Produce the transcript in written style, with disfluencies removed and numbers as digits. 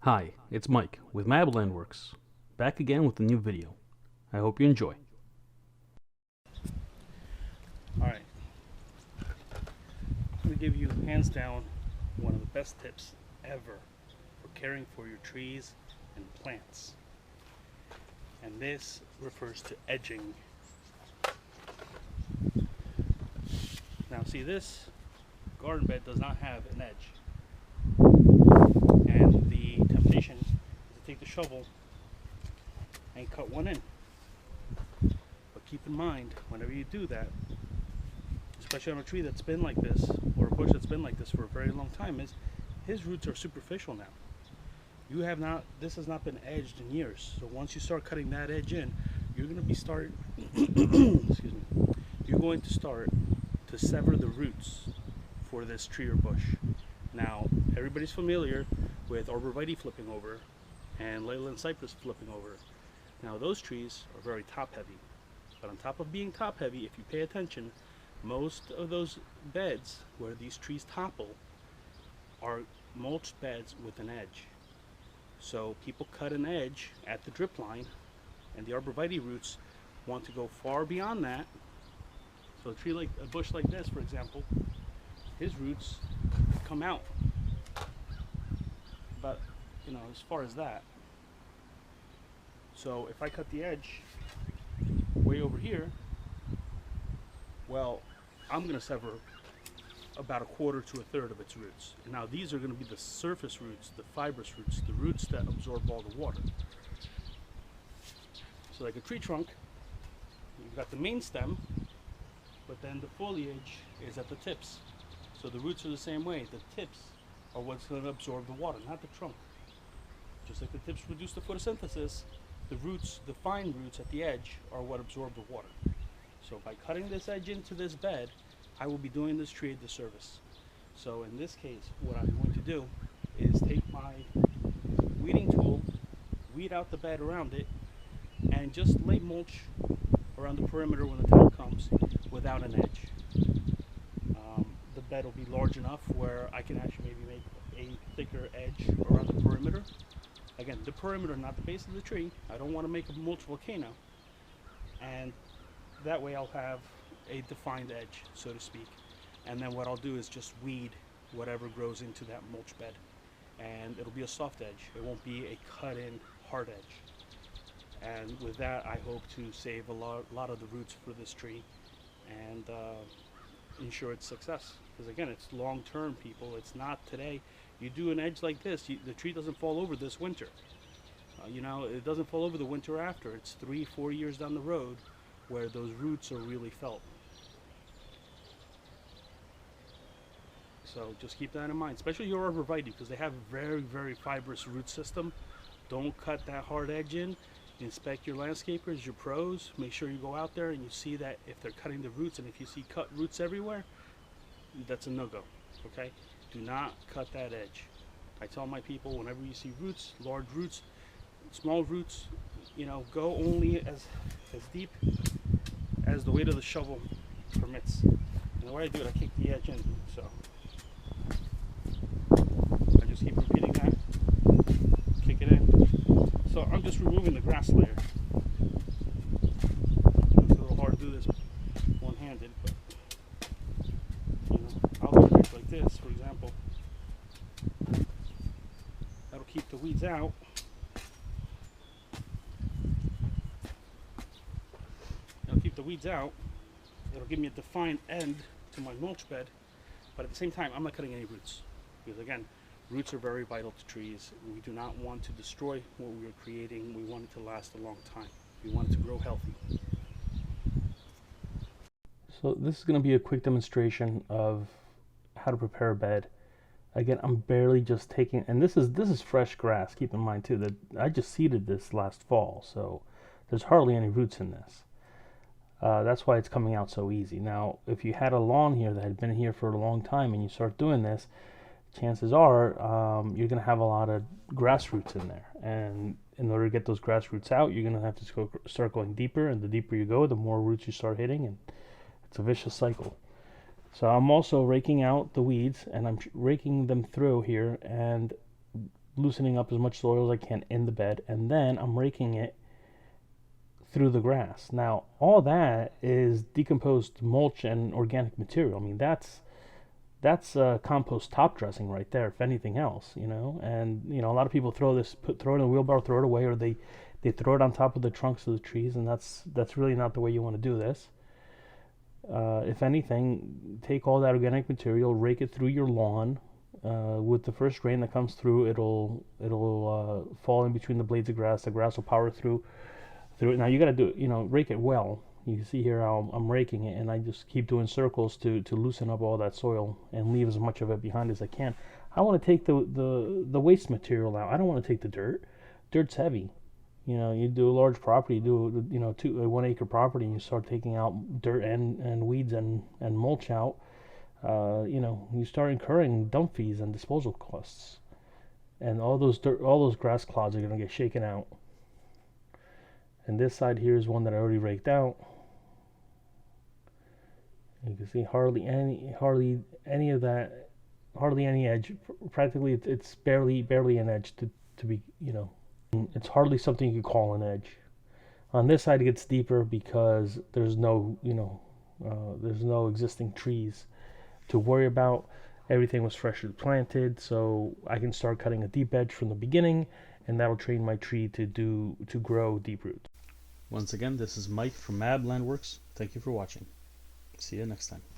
Hi, it's Mike with Matawan Works, back again with a new video. I hope you enjoy. Alright, I'm going to give you hands down one of the best tips ever for caring for your trees and plants. And this refers to edging. Now see, this garden bed does not have an edge. And the temptation is to take the shovel and cut one in. But keep in mind, whenever you do that, especially on a tree that's been like this, or a bush that's been like this for a very long time, is his roots are superficial now. This has not been edged in years. So once you start cutting that edge in, you're going to be excuse me, you're going to start to sever the roots for this tree or bush. Now, everybody's familiar with arborvitae flipping over and leyland cypress flipping over. Now, those trees are very top heavy. But on top of being top heavy, if you pay attention, most of those beds where these trees topple are mulched beds with an edge. So people cut an edge at the drip line, and the arborvitae roots want to go far beyond that. So a bush like this, for example, his roots come out about, as far as that. So if I cut the edge way over here, well, I'm going to sever about a quarter to a third of its roots. And now these are going to be the surface roots, the fibrous roots, the roots that absorb all the water. So like a tree trunk, you've got the main stem, but then the foliage is at the tips. So the roots are the same way. The tips are what's going to absorb the water, not the trunk. Just like the tips produce the photosynthesis, the roots, the fine roots at the edge, are what absorb the water. So by cutting this edge into this bed, I will be doing this tree a disservice. So in this case, what I'm going to do is take my weeding tool, weed out the bed around it, and just lay mulch around the perimeter when the time comes without an edge. The bed will be large enough where I can actually maybe make a thicker edge around the perimeter. Again, the perimeter, not the base of the tree. I don't want to make a mulch volcano. And that way I'll have a defined edge, so to speak. And then what I'll do is just weed whatever grows into that mulch bed. And it'll be a soft edge. It won't be a cut-in hard edge. And with that, I hope to save a lot of the roots for this tree and ensure its success. Because again, it's long-term, people. It's not today. You do an edge like this, the tree doesn't fall over this winter. It doesn't fall over the winter after. It's 3-4 years down the road where those roots are really felt. So just keep that in mind, especially your arborvitae, because they have a very, very fibrous root system. Don't cut that hard edge in. Inspect your landscapers, your pros. Make sure you go out there and you see that if they're cutting the roots, and if you see cut roots everywhere, that's a no-go, okay? Do not cut that edge. I tell my people, whenever you see roots, large roots, small roots, go only as deep as the weight of the shovel permits. And the way I do it, I kick the edge in, so I just keep repeating that, kick it in. So I'm just removing the grass layer. It's a little hard to do this one-handed, but I'll do it like this, for example. That'll keep the weeds out. It'll give me a defined end to my mulch bed, but at the same time, I'm not cutting any roots, because again, roots are very vital to trees. We do not want to destroy what we are creating. We want it to last a long time. We want it to grow healthy. So this is going to be a quick demonstration of how to prepare a bed. Again, I'm barely just taking, and this is fresh grass. Keep in mind too that I just seeded this last fall, so there's hardly any roots in this. That's why it's coming out so easy. Now, if you had a lawn here that had been here for a long time and you start doing this, chances are you're going to have a lot of grass roots in there. And in order to get those grass roots out, you're going to have to start going deeper. And the deeper you go, the more roots you start hitting. And it's a vicious cycle. So I'm also raking out the weeds, and I'm raking them through here. And loosening up as much soil as I can in the bed, and then I'm raking it through the grass. Now, all that is decomposed mulch and organic material. I mean, that's compost top dressing right there, if anything else, you know. And you know, a lot of people throw it in a wheelbarrow, throw it away, or they throw it on top of the trunks of the trees, and that's really not the way you want to do this. If anything, take all that organic material, rake it through your lawn. With the first rain that comes through, it'll fall in between the blades of grass. The grass will power through it. Now you got to do it, you know, rake it well. You can see here how I'm raking it, and I just keep doing circles to loosen up all that soil and leave as much of it behind as I can. I want to take the waste material out. I don't want to take the dirt. Dirt's heavy. You know, you do a large property, you know, 1 acre property, and you start taking out dirt and weeds and mulch out. You know, you start incurring dump fees and disposal costs, and all those grass clods are going to get shaken out. And this side here is one that I already raked out. You can see hardly any of that, hardly any edge. Practically, it's barely an edge to be, you know, it's hardly something you could call an edge. On this side, it gets deeper because there's no, you know, there's no existing trees to worry about. Everything was freshly planted, so I can start cutting a deep edge from the beginning, and that'll train my tree to grow deep roots. Once again, this is Mike from Mab Landworks. Thank you for watching. See you next time.